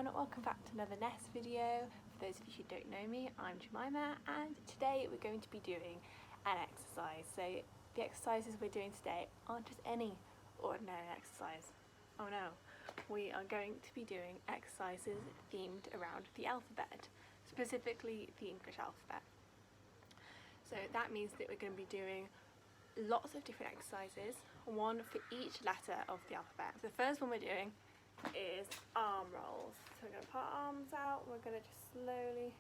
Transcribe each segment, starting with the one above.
everyone, welcome back to another N.E.S.T video. For those of you who don't know me, I'm Jemima, and today we're going to be doing an exercise. So the exercises we're doing today aren't just any ordinary exercise. Oh no, we are going to be doing exercises themed around the alphabet, specifically the English alphabet. So that means that we're going to be doing lots of different exercises, one for each letter of the alphabet. So the first one we're doing is arm rolls. So we're going to put our arms out, we're going to just slowly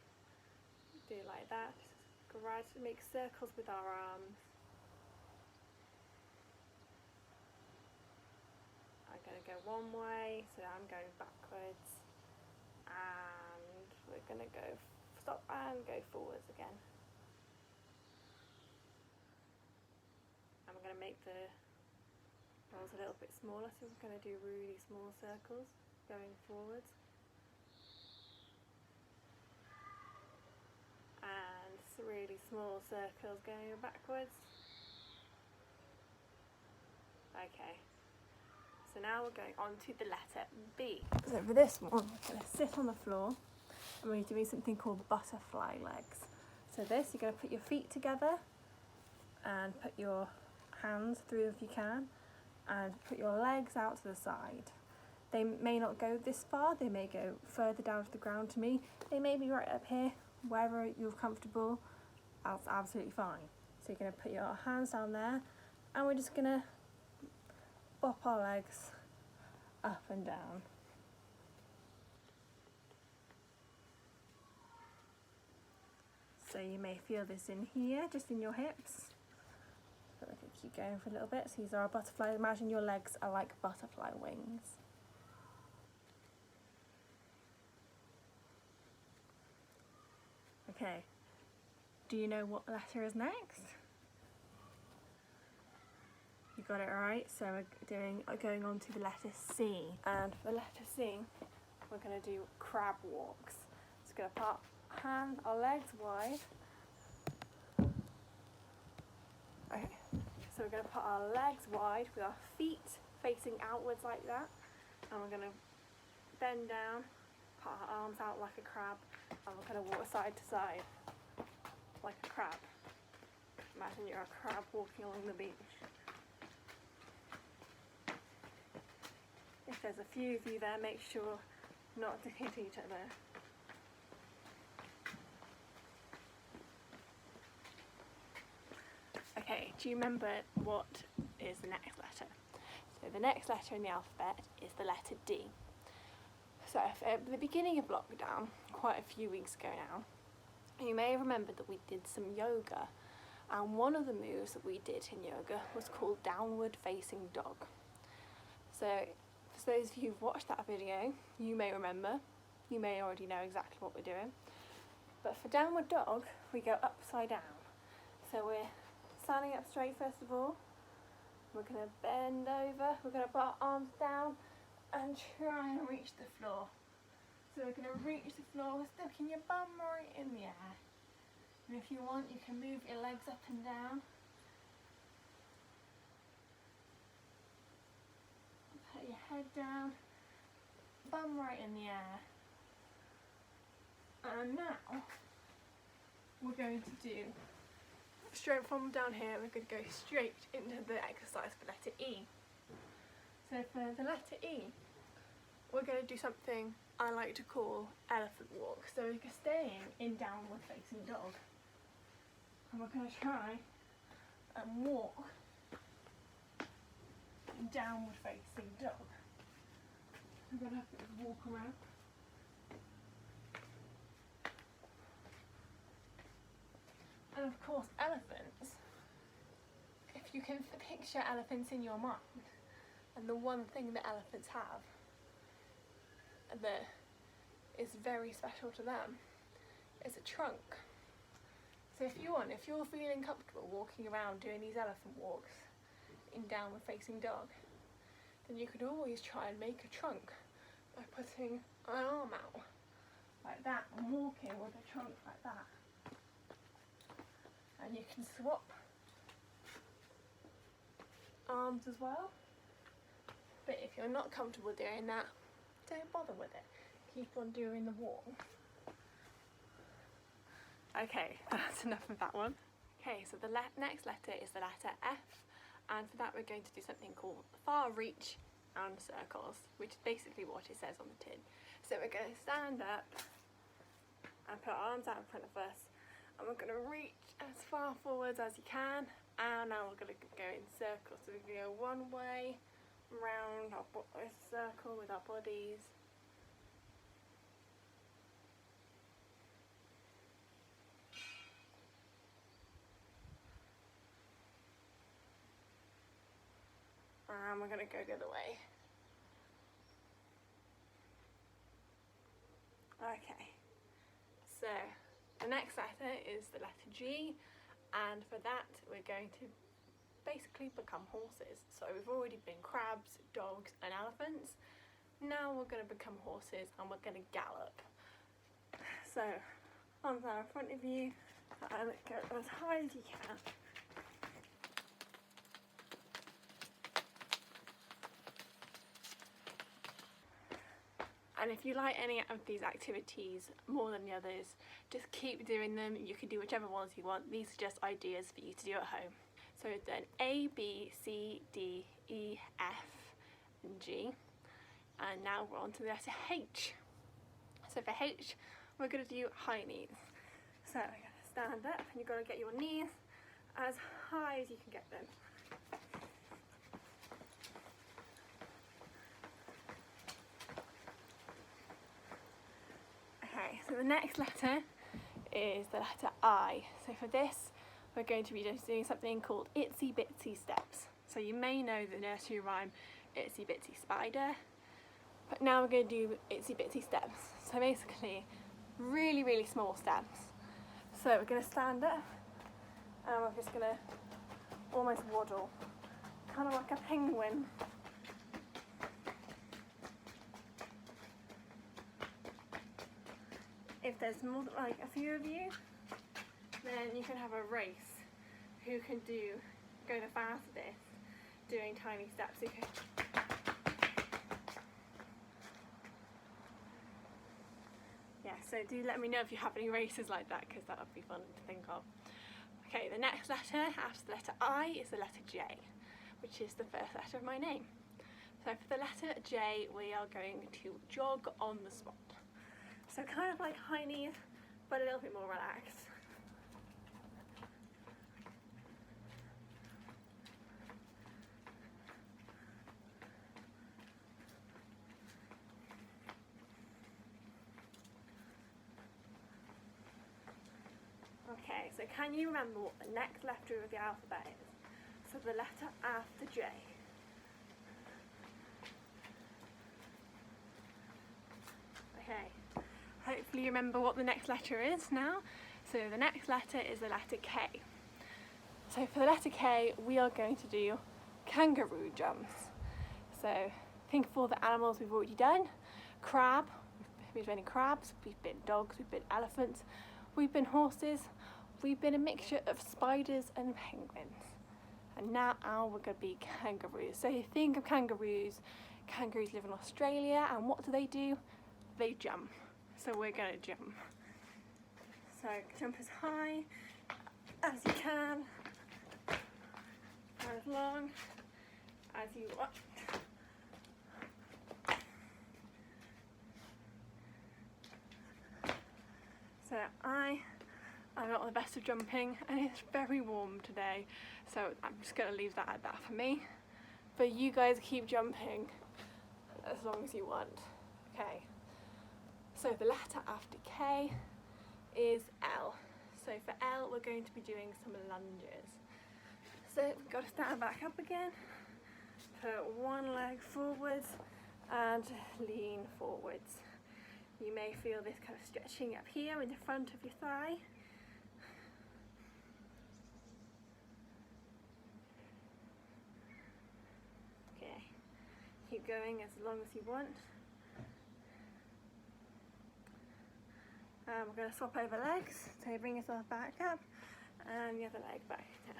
do like that, just gradually make circles with our arms. I'm going to go one way, so I'm going backwards, and we're going to go stop and go forwards again. And we're going to make the rolls a little bit smaller, so we're going to do really small circles going forwards and really small circles going backwards. Okay, so now we're going on to the letter B. So for this one, we're going to sit on the floor and we're doing something called butterfly legs. So this, you're going to put your feet together and put your hands through if you can, and put your legs out to the side. They may not go this far, they may go further down to the ground to me. They may be right up here, wherever you're comfortable, that's absolutely fine. So you're going to put your hands down there, and we're just going to bop our legs up and down. So you may feel this in here, just in your hips. But we can keep going for a little bit. So these are our butterflies. Imagine your legs are like butterfly wings. Okay, do you know what letter is next? You got it right. So we're going on to the letter C. And for the letter C, we're going to do crab walks. So we're going to put our legs wide. Okay. So we're going to put our legs wide with our feet facing outwards like that, and we're going to bend down, put our arms out like a crab, and we're going to walk side to side like a crab. Imagine you're a crab walking along the beach. If there's a few of you there, make sure not to hit each other. Okay, do you remember what is the next letter? So the next letter in the alphabet is the letter D. So at the beginning of lockdown, quite a few weeks ago now, you may remember that we did some yoga, and one of the moves that we did in yoga was called downward facing dog. So for those of you who've watched that video, you may remember, you may already know exactly what we're doing, but for downward dog we go upside down. So we're standing up straight first of all, we're going to bend over, we're going to put our arms down and try and reach the floor. So we're going to reach the floor, sticking your bum right in the air. And if you want, you can move your legs up and down. Put your head down, bum right in the air. And now we're going to do straight from down here, we're going to go straight into the exercise for letter E. So for the letter E, we're going to do something I like to call elephant walk. So we're staying in downward facing dog, and we're going to try and walk in downward facing dog. We're going to have to walk around. And of course, elephants, if you can picture elephants in your mind, and the one thing that elephants have that is very special to them is a trunk. So if you're feeling comfortable walking around doing these elephant walks in downward facing dog, then you could always try and make a trunk by putting an arm out like that and walking with a trunk like that. And you can swap arms as well. But if you're not comfortable doing that, don't bother with it. keep on doing the wall. Okay, that's enough of that one. Okay, so the next letter is the letter F, and for that we're going to do something called far reach and circles, which is basically what it says on the tin. So we're going to stand up and put our arms out in front of us, and we're going to reach as far forwards as you can, and now we're going to go in circles. So we're going to go one way round our circle with our bodies. And we're going to go the other way. Okay, so the next letter is the letter G, and for that we're going to basically become horses. So we've already been crabs, dogs and elephants. Now we're going to become horses and we're going to gallop. So arms are in front of you and go as high as you can. And if you like any of these activities more than the others, just keep doing them. You can do whichever ones you want. These are just ideas for you to do at home. So we've done A, B, C, D, E, F and G. And now we're on to the letter H. So for H, we're going to do high knees. So we're going to stand up and you've got to get your knees as high as you can get them. Okay, so the next letter is the letter I. So for this, we're going to be doing something called itsy bitsy steps. So you may know the nursery rhyme, itsy bitsy spider, but now we're going to do itsy bitsy steps. So basically, really, really small steps. So we're going to stand up and we're just going to almost waddle, kind of like a penguin. If there's more, like a few of you, then you can have a race who can go the fastest doing tiny steps. Yeah, so do let me know if you have any races like that, because that would be fun to think of. Okay, the next letter after the letter I is the letter J, which is the first letter of my name. So for the letter J, we are going to jog on the spot. So kind of like high knees, but a little bit more relaxed. Okay, so can you remember what the next letter of the alphabet is? So the letter after J. Okay, hopefully you remember what the next letter is now. So the next letter is the letter K. So for the letter K, we are going to do kangaroo jumps. So think of all the animals we've already done. Crab, we've been crabs, we've been dogs, we've been elephants, we've been horses, we've been a mixture of spiders and penguins. And now we're going to be kangaroos. So you think of kangaroos. Kangaroos live in Australia, and what do? They jump. So we're going to jump. So jump as high as you can, or as long as you want. So I'm not the best of jumping, and it's very warm today, so I'm just going to leave that at that for me. But you guys keep jumping as long as you want. Okay. So the letter after K is L. So for L, we're going to be doing some lunges. So we've got to stand back up again, put one leg forwards and lean forwards. You may feel this kind of stretching up here in the front of your thigh. Okay, keep going as long as you want. We're going to swap over legs, so bring yourself back up and the other leg back down.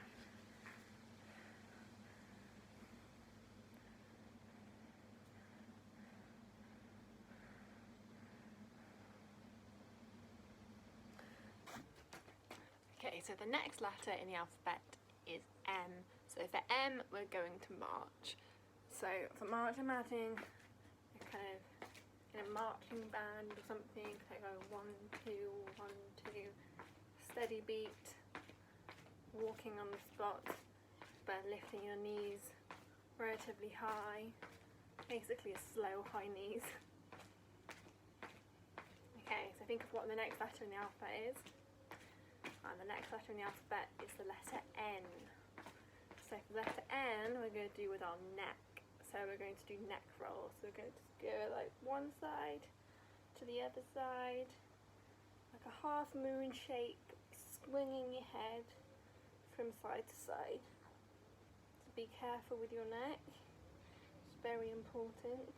Okay, so the next letter in the alphabet is M. So for M, we're going to march. So for march, imagine you're kind of in a marching band or something. So go 1, 2, 1, 2, steady beat, walking on the spot, but lifting your knees relatively high. Basically a slow high knees. Okay, so think of what the next letter in the alphabet is. And the next letter in the alphabet is the letter N. So for the letter N, we're going to do with our neck. So we're going to do neck roll. So we're going to go like one side to the other side, like a half moon shape, swinging your head from side to side. So be careful with your neck. It's very important.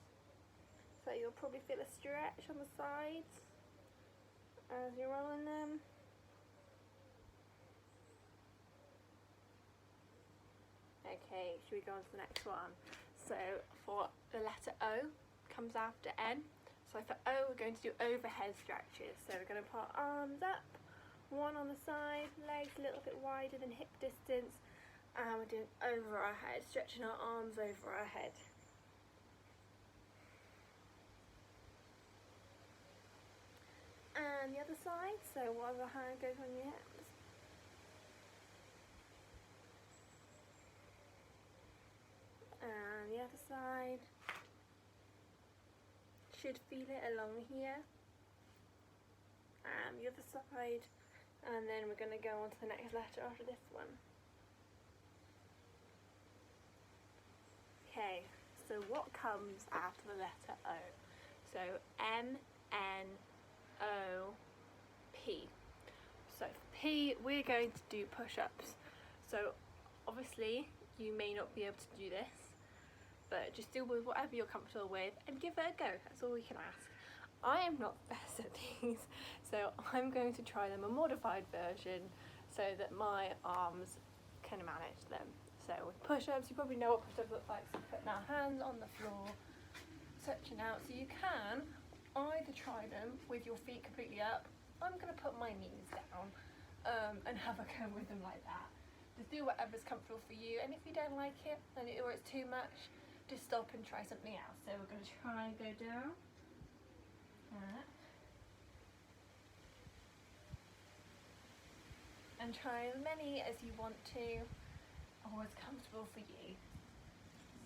So you'll probably feel a stretch on the sides as you're rolling them. Okay, should we go on to the next one? So for the letter O, comes after N. So for O, we're going to do overhead stretches. So we're going to put our arms up, one on the side, legs a little bit wider than hip distance, and we're doing over our head, stretching our arms over our head. And the other side, so one other hand goes on your hips. And the other side. Should feel it along here. And the other side. And then we're going to go on to the next letter after this one. Okay, so what comes after the letter O? So M, N, O, P. So for P, we're going to do push-ups. So obviously you may not be able to do this, but just do with whatever you're comfortable with and give it a go. That's all we can ask. I am not the best at these, so I'm going to try them a modified version so that my arms can manage them. So with push-ups, you probably know what push-ups look like. So putting our hands on the floor, stretching out. So you can either try them with your feet completely up. I'm going to put my knees down and have a go with them like that. Just do whatever's comfortable for you, and if you don't like it or it's too much, just stop and try something else. So we're going to try and go down. And try as many as you want to, or what's comfortable for you.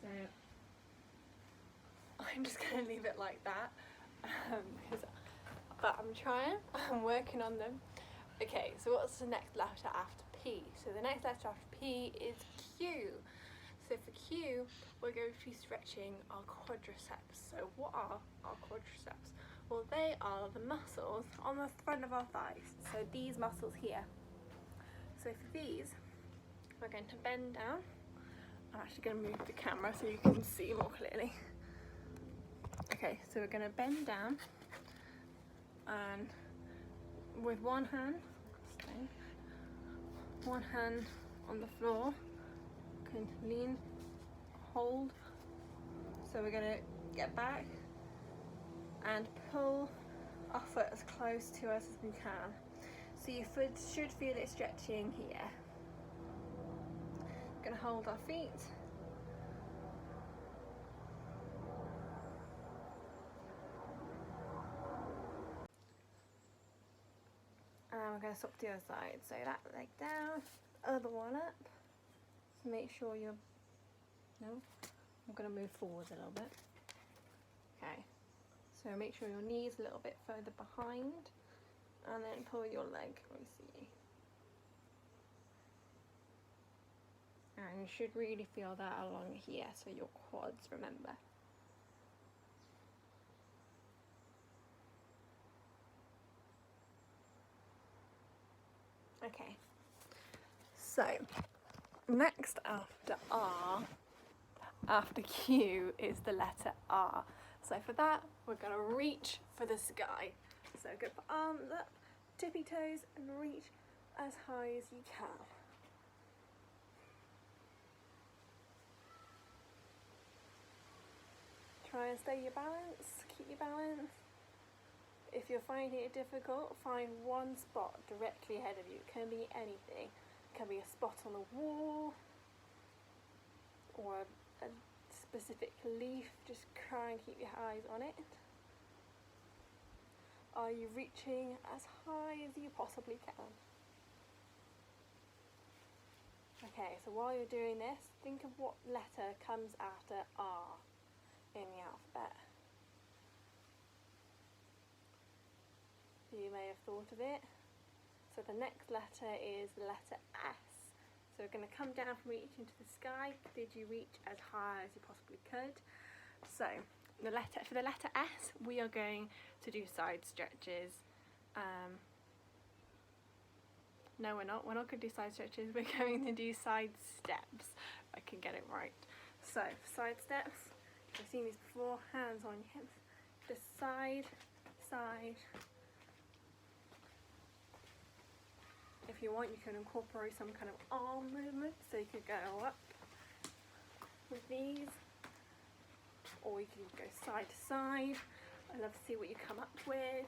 So I'm just going to leave it like that, but I'm working on them. Okay, so what's the next letter after P? So the next letter after P is Q. So for Q, we're going to be stretching our quadriceps. So what are our quadriceps? Well, they are the muscles on the front of our thighs. So these muscles here. So for these, we're going to bend down. I'm actually going to move the camera so you can see more clearly. Okay, so we're going to bend down and with one hand on the floor, can lean, hold. So we're going to get back and pull our foot as close to us as we can. So your foot should feel it stretching here. We're going to hold our feet. And we're going to swap to the other side. So that leg down, other one up. So make sure you're, I'm going to move forward a little bit. Okay, so make sure your knee's a little bit further behind, and then pull your leg, let me see. And you should really feel that along here, so your quads, remember. Okay, so next after Q is the letter R. So for that, we're going to reach for the sky. So go put arms up, tippy toes, and reach as high as you can. Try and stay your balance, keep your balance. If you're finding it difficult, find one spot directly ahead of you. It can be anything. It can be a spot on a wall or a specific leaf. Just try and keep your eyes on it. Are you reaching as high as you possibly can? Okay, so while you're doing this, think of what letter comes after R in the alphabet. You may have thought of it. So the next letter is the letter S. So we're going to come down from reach into the sky. Did you reach as high as you possibly could? So for the letter S, we are going to do side stretches. No, we're not. We're not going to do side stretches. We're going to do side steps. If I can get it right. So side steps. I've seen these before. Hands on your hips. Just side, side. If you want, you can incorporate some kind of arm movement, so you could go up with these, or you can go side to side. I'd love to see what you come up with.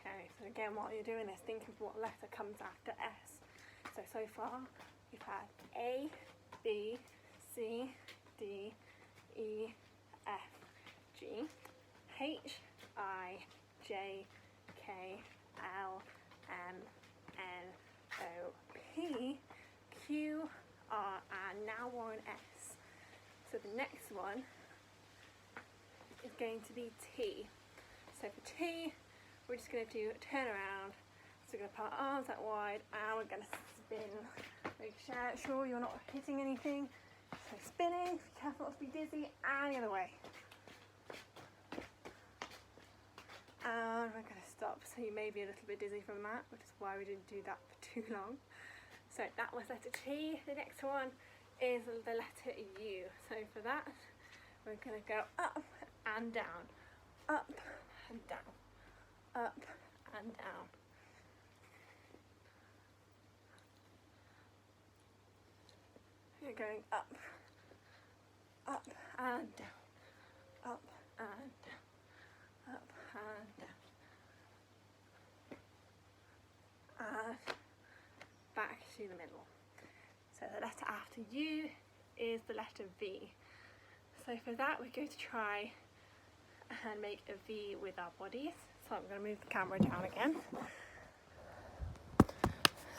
Okay, so again, while you're doing this, think of what letter comes after S. So far, you've had A, B, C, D, E, F, G, H, I, J, K, L, M, N, O, P, Q, R, and now we're on S. So the next one is going to be T. So for T, we're just going to do a turn around. So we're going to put our arms out wide and we're going to spin. Make sure you're not hitting anything. So spinning, be careful not to be dizzy, and the other way. And we're going to stop, so you may be a little bit dizzy from that, which is why we didn't do that for too long. So that was letter T. The next one is the letter U. So for that, we're going to go up and down, up and down, up and down. You're going up and down, up and down, up and down, and back to the middle. So the letter after U is the letter V. So for that, we're going to try and make a V with our bodies. So I'm going to move the camera down again.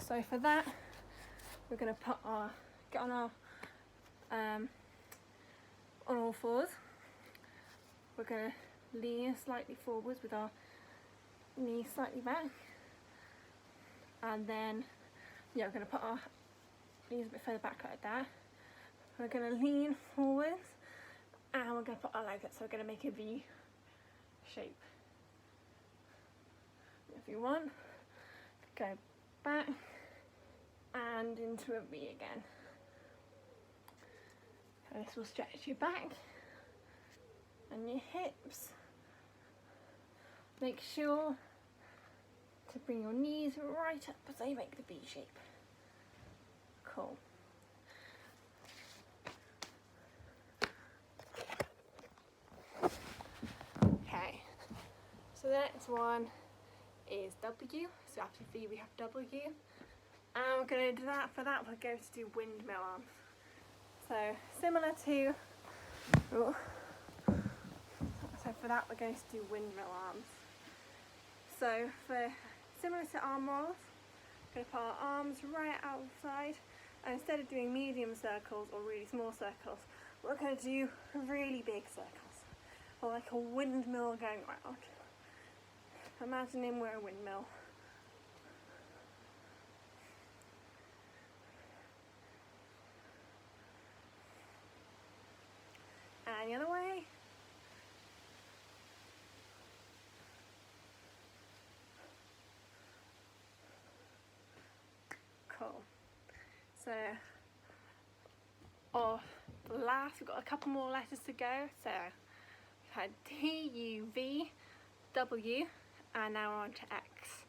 So for that, we're going to get on all fours. We're going to lean slightly forwards with our knees slightly back, and then we're going to put our knees a bit further back like that. We're going to lean forwards and we're going to put our legs up, so we're going to make a V shape. If you want, go back and into a V again. And this will stretch your back and your hips. Make sure to bring your knees right up as they make the V shape. Cool. Okay, so the next one is W. So after V we have W. And we're going to do that. For that, we're going to do windmill arms. So similar to, so for that we're going to do windmill arms. So similar to arm rolls, we're going to put our arms right outside, and instead of doing medium circles or really small circles, we're going to do really big circles, or like a windmill going round. Imagining we're a windmill. And the other way. Cool. So, we've got a couple more letters to go. So, we've had T, U, V, W, and now we're on to X.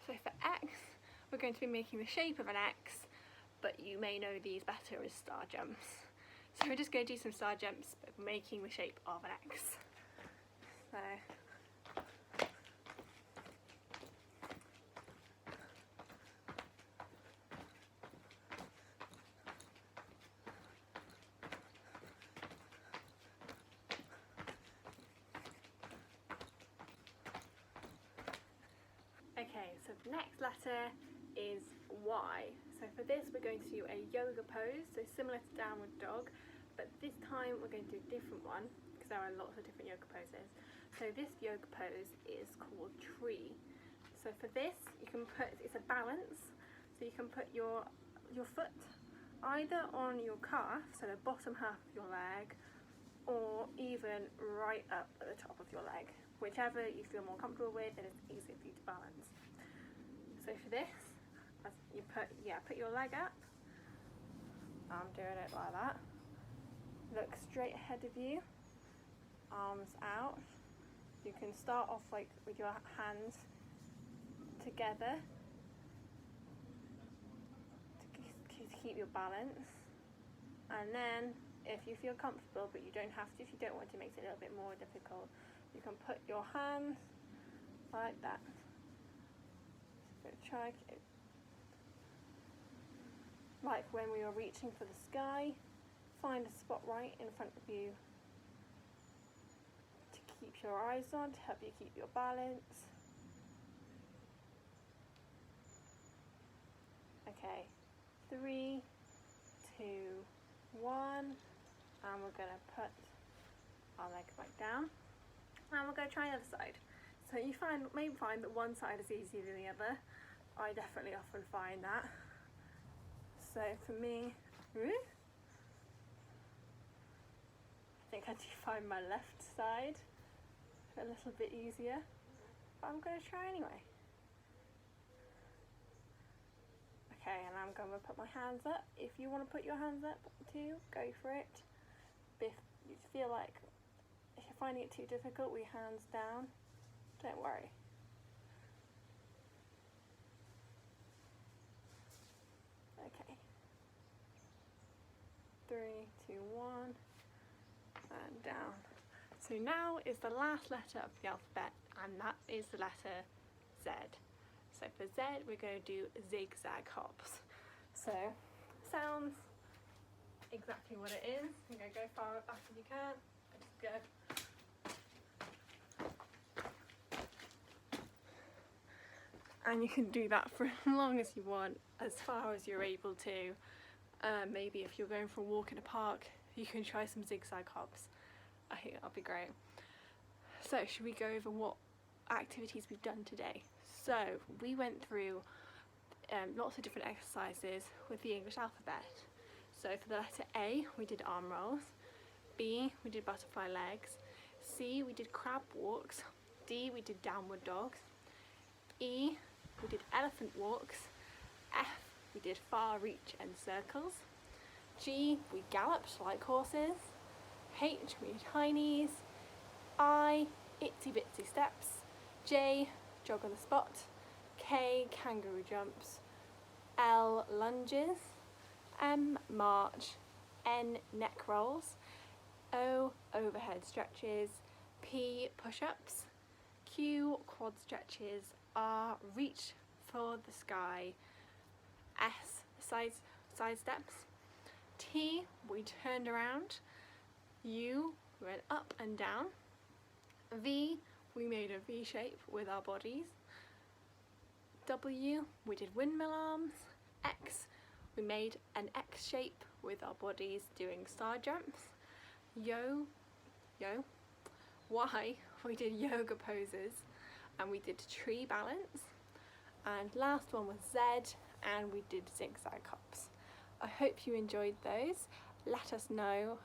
So for X, we're going to be making the shape of an X, but you may know these better as star jumps. So we're just going to do some star jumps, but making the shape of an X. So okay, so the next letter is Y. So for this we're going to do a yoga pose, so similar to downward dog, but this time we're going to do a different one because there are lots of different yoga poses. So this yoga pose is called tree. So for this you can put, it's a balance, so you can put your foot either on your calf, so the bottom half of your leg, or even right up at the top of your leg, whichever you feel more comfortable with and it's easier for you to balance. So for this, as you put your leg up. I'm doing it like that. Look straight ahead of you, arms out. You can start off like with your hands together to keep your balance, and then if you feel comfortable, but you don't have to, if you don't want to make it a little bit more difficult, you can put your hands like that. So try like when we were reaching for the sky, find a spot right in front of you to keep your eyes on, to help you keep your balance. Okay, 3, 2, 1, and we're going to put our leg back down, and we're going to try the other side. So you may find that one side is easier than the other. I definitely often find that. So for me, I think I do find my left side a little bit easier, but I'm going to try anyway. Okay, and I'm going to put my hands up. If you want to put your hands up too, go for it. If you feel like, if you're finding it too difficult with your hands down, don't worry. Okay. 3, 2, 1, and down. So now is the last letter of the alphabet, and that is the letter Z. So for Z, we're going to do zigzag hops. So sounds exactly what it is. You're going to go far back as you can. Just go. And you can do that for as long as you want, as far as you're able to. Maybe if you're going for a walk in a park, you can try some zigzag hops. I think that'll be great. So should we go over what activities we've done today? So we went through lots of different exercises with the English alphabet. So for the letter A, we did arm rolls. B, we did butterfly legs. C, we did crab walks. D, we did downward dogs. E, we did elephant walks. F, we did far reach and circles. G, we galloped like horses. H, we did high knees. I, itsy bitsy steps. J, jog on the spot. K, kangaroo jumps. L, lunges. M, march. N, neck rolls. O, overhead stretches. P, push-ups. Q, quad stretches. R, reach for the sky. S, side steps. T, we turned around. U, we went up and down. V, we made a V shape with our bodies. W, we did windmill arms. X, we made an X shape with our bodies doing star jumps. Y, we did yoga poses, and we did tree balance. And last one was Z, and we did zigzag hops. I hope you enjoyed those. Let us know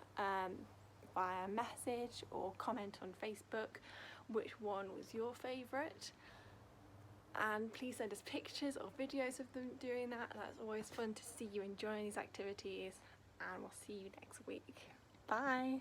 via message or comment on Facebook which one was your favourite, and please send us pictures or videos of them doing that. That's always fun to see you enjoying these activities, and we'll see you next week. Bye!